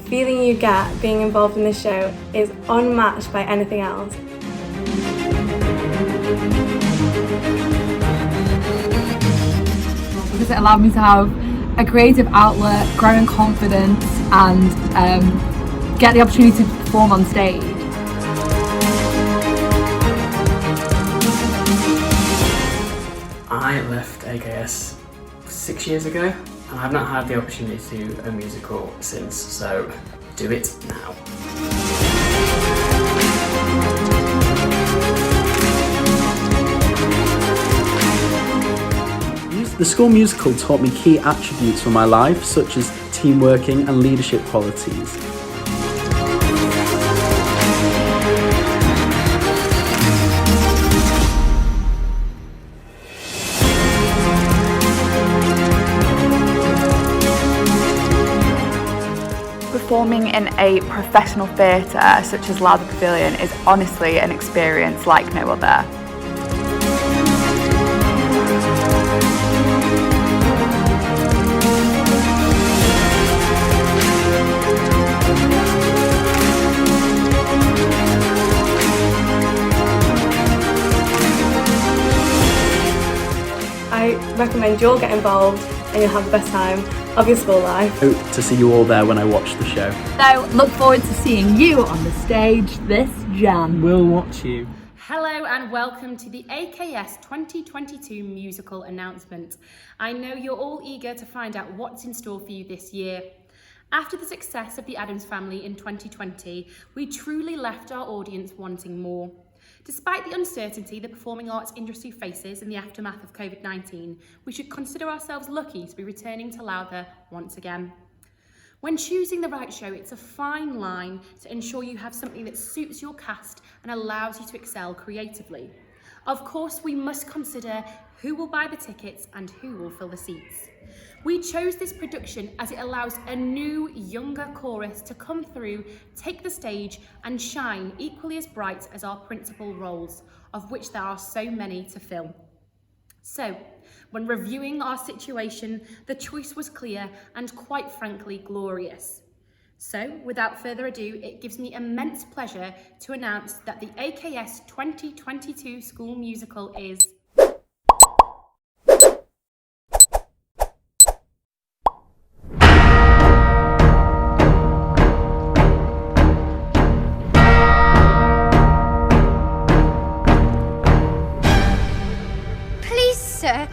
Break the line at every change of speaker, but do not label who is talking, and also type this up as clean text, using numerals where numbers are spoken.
feeling you get being involved in this show is unmatched by anything else.
Because it allowed me to have a creative outlet, grow in confidence, and get the opportunity to perform on stage.
I left AKS 6 years ago, and I've not had the opportunity to do a musical since, so do it now.
The school musical taught me key attributes for my life, such as teamworking and leadership qualities.
Performing in a professional theatre such as Lowther Pavilion is honestly an experience like no other.
I recommend you'll get involved and you'll have the best time of your school life.
Hope to see you all there when I watch the show.
So look forward to seeing you on the stage this Jan.
We'll watch you.
Hello and welcome to the AKS 2022 musical announcement. I know you're all eager to find out what's in store for you this year. After the success of the Addams Family in 2020, we truly left our audience wanting more. Despite the uncertainty the performing arts industry faces in the aftermath of COVID-19, we should consider ourselves lucky to be returning to Lowther once again. When choosing the right show, it's a fine line to ensure you have something that suits your cast and allows you to excel creatively. Of course, we must consider who will buy the tickets and who will fill the seats. We chose this production as it allows a new, younger chorus to come through, take the stage and shine equally as bright as our principal roles, of which there are so many to fill. So, when reviewing our situation, the choice was clear and quite frankly glorious. So, without further ado, it gives me immense pleasure to announce that the AKS 2022 school musical is
Sir,